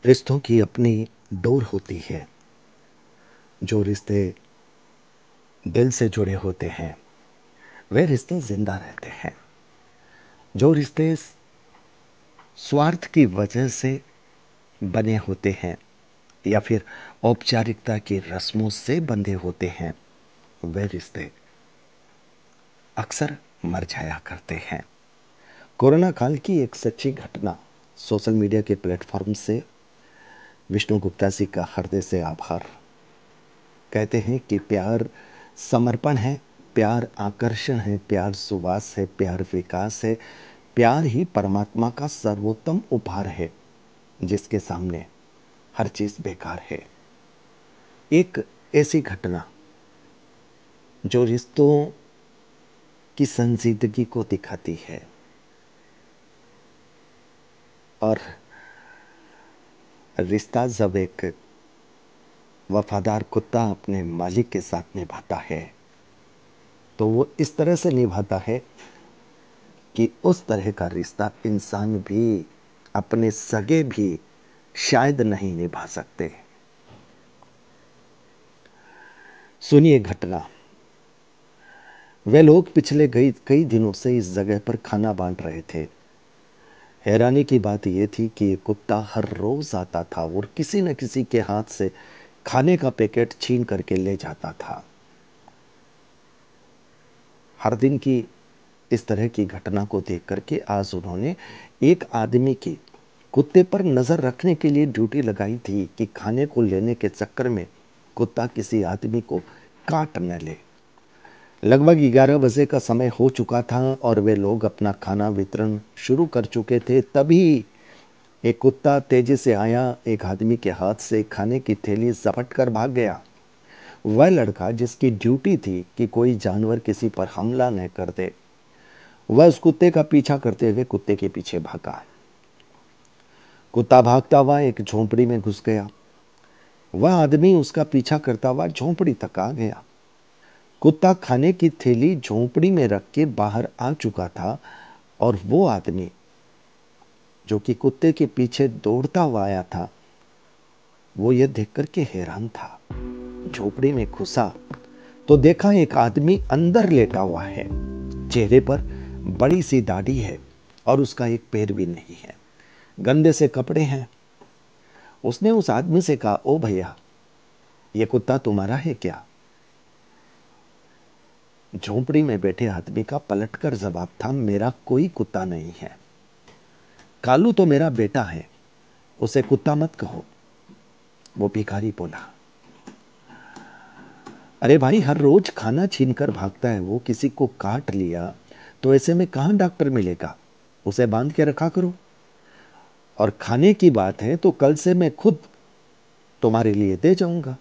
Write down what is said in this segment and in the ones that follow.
रिश्तों की अपनी डोर होती है। जो रिश्ते दिल से जुड़े होते हैं वे रिश्ते जिंदा रहते हैं। जो रिश्ते स्वार्थ की वजह से बने होते हैं या फिर औपचारिकता की रस्मों से बंधे होते हैं वे रिश्ते अक्सर मर जाया करते हैं। कोरोना काल की एक सच्ची घटना। सोशल मीडिया के प्लेटफॉर्म से विष्णु गुप्ता जी का हृदय से आभार। कहते हैं कि प्यार समर्पण है, प्यार आकर्षण है, प्यार सुवास है, प्यार विकास है, प्यार ही परमात्मा का सर्वोत्तम उपहार है जिसके सामने हर चीज बेकार है। एक ऐसी घटना जो रिश्तों की संजीदगी को दिखाती है और रिश्ता जब एक वफादार कुत्ता अपने मालिक के साथ निभाता है तो वो इस तरह से निभाता है कि उस तरह का रिश्ता इंसान भी, अपने सगे भी शायद नहीं निभा सकते। सुनिए घटना। वे लोग पिछले कई दिनों से इस जगह पर खाना बांट रहे थे। हैरानी की बात यह थी कि ये कुत्ता हर रोज आता था और किसी न किसी के हाथ से खाने का पैकेट छीन करके ले जाता था। हर दिन की इस तरह की घटना को देख करके आज उन्होंने एक आदमी की कुत्ते पर नजर रखने के लिए ड्यूटी लगाई थी कि खाने को लेने के चक्कर में कुत्ता किसी आदमी को काट न ले। लगभग 11 बजे का समय हो चुका था और वे लोग अपना खाना वितरण शुरू कर चुके थे। तभी एक कुत्ता तेजी से आया, एक आदमी के हाथ से खाने की थैली झपट कर भाग गया। वह लड़का जिसकी ड्यूटी थी कि कोई जानवर किसी पर हमला न कर दे, वह उस कुत्ते का पीछा करते हुए कुत्ते के पीछे भागा। कुत्ता भागता हुआ एक झोंपड़ी में घुस गया। वह आदमी उसका पीछा करता हुआ झोंपड़ी तक आ गया। कुत्ता खाने की थैली झोंपड़ी में रख के बाहर आ चुका था और वो आदमी जो कि कुत्ते के पीछे दौड़ता हुआ आया था वो ये देख करके हैरान था। झोपड़ी में घुसा तो देखा एक आदमी अंदर लेटा हुआ है। चेहरे पर बड़ी सी दाढ़ी है और उसका एक पैर भी नहीं है। गंदे से कपड़े हैं। उसने उस आदमी से कहा, ओ भैया, ये कुत्ता तुम्हारा है क्या? झोपड़ी में बैठे आदमी का पलटकर जवाब था, मेरा कोई कुत्ता नहीं है। कालू तो मेरा बेटा है, उसे कुत्ता मत कहो। वो भिखारी बोला, अरे भाई, हर रोज खाना छीन कर भागता है, वो किसी को काट लिया तो ऐसे में कहां डॉक्टर मिलेगा? उसे बांध के रखा करो। और खाने की बात है तो कल से मैं खुद तुम्हारे लिए दे जाऊंगा।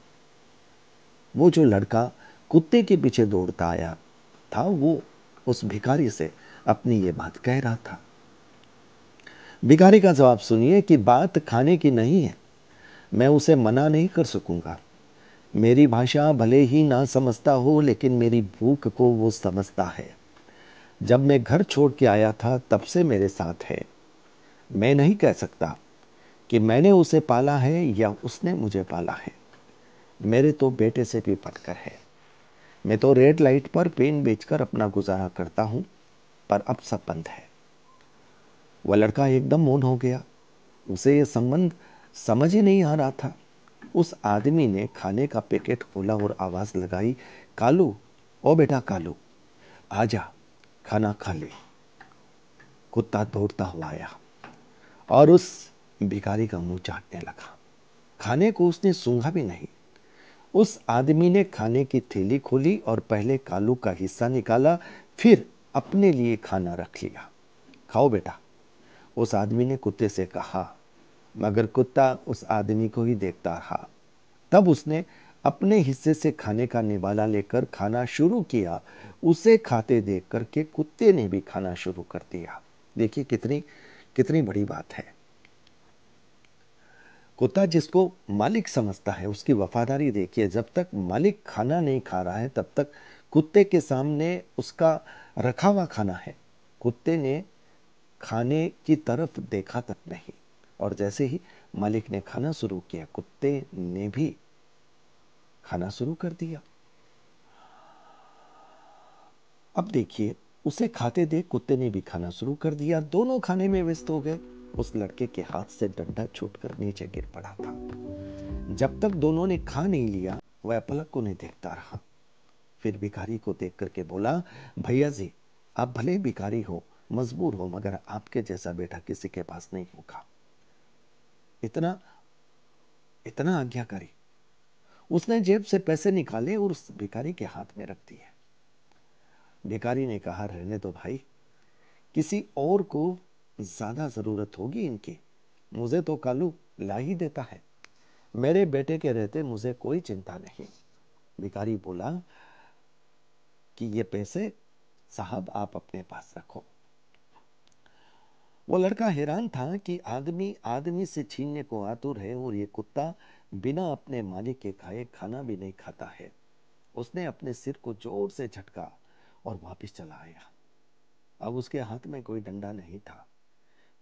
वो जो लड़का कुत्ते के पीछे दौड़ता आया था वो उस भिखारी से अपनी ये बात कह रहा था। भिखारी का जवाब सुनिए कि बात खाने की नहीं है, मैं उसे मना नहीं कर सकूंगा। मेरी भाषा भले ही ना समझता हो लेकिन मेरी भूख को वो समझता है। जब मैं घर छोड़ के आया था तब से मेरे साथ है। मैं नहीं कह सकता कि मैंने उसे पाला है या उसने मुझे पाला है। मेरे तो बेटे से भी बढ़कर है। मैं तो रेड लाइट पर पेन बेचकर अपना गुजारा करता हूं, पर अब सब बंद है। वह लड़का एकदम मौन हो गया। उसे यह संबंध समझ ही नहीं आ रहा था। उस आदमी ने खाने का पैकेट खोला और आवाज लगाई, कालू, ओ बेटा कालू, आजा, खाना खा ले। कुत्ता दौड़ता हुआ आया और उस भिखारी का मुंह चाटने लगा। खाने को उसने सूंघा भी नहीं। उस आदमी ने खाने की थैली खोली और पहले कालू का हिस्सा निकाला, फिर अपने लिए खाना रख लिया। खाओ बेटा, उस आदमी ने कुत्ते से कहा, मगर कुत्ता उस आदमी को ही देखता रहा। तब उसने अपने हिस्से से खाने का निवाला लेकर खाना शुरू किया। उसे खाते देख करके कुत्ते ने भी खाना शुरू कर दिया। देखिए कितनी कितनी बड़ी बात है। कुत्ता जिसको मालिक समझता है उसकी वफादारी देखिए। जब तक मालिक खाना नहीं खा रहा है तब तक कुत्ते के सामने उसका रखा हुआ खाना है। कुत्ते ने खाने की तरफ देखा तक नहीं। और जैसे ही मालिक ने खाना शुरू किया, कुत्ते ने भी खाना शुरू कर दिया। अब देखिए, उसे खाते देख कुत्ते ने भी खाना शुरू कर दिया। दोनों खाने में व्यस्त हो गए। उस लड़के के हाथ से डंडा छूटकर नीचे गिर पड़ा था। जब तक दोनों ने खा नहीं लिया, वह पलक को नहीं देखता रहा। फिर भिखारी को देख करके बोला, भैया जी, आप भले भिखारी हो, मजबूर हो, मगर आपके जैसा बेटा किसी के पास नहीं होगा। इतना इतना आज्ञाकारी। उसने जेब से पैसे निकाले और उस भिखारी के हाथ में रख दिए। भिखारी ने कहा, रहने दो भाई, किसी और को ज्यादा जरूरत होगी इनकी, मुझे तो कालू ला ही देता है, मेरे बेटे के रहते मुझे कोई चिंता नहीं। भिखारी बोला कि ये पैसे साहब आप अपने पास रखो। वो लड़का हैरान था कि आदमी आदमी से छीनने को आतुर है और ये कुत्ता बिना अपने मालिक के खाए खाना भी नहीं खाता है। उसने अपने सिर को जोर से झटका और वापस चला आया। अब उसके हाथ में कोई डंडा नहीं था।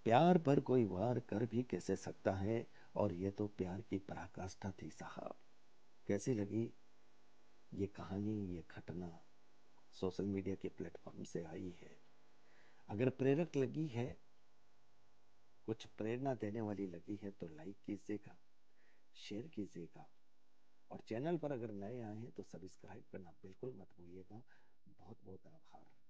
प्यार पर कोई वार कर भी कैसे सकता है, और ये तो प्यार की पराकाष्ठा थी साहब। कैसी लगी ये कहानी, ये घटना? सोशल मीडिया के प्लेटफॉर्म से आई है। अगर प्रेरक लगी है, कुछ प्रेरणा देने वाली लगी है, तो लाइक कीजिएगा, शेयर कीजिएगा, और चैनल पर अगर नए आए हैं तो सब्सक्राइब करना बिल्कुल मत भूलिएगा। बहुत बहुत आभार।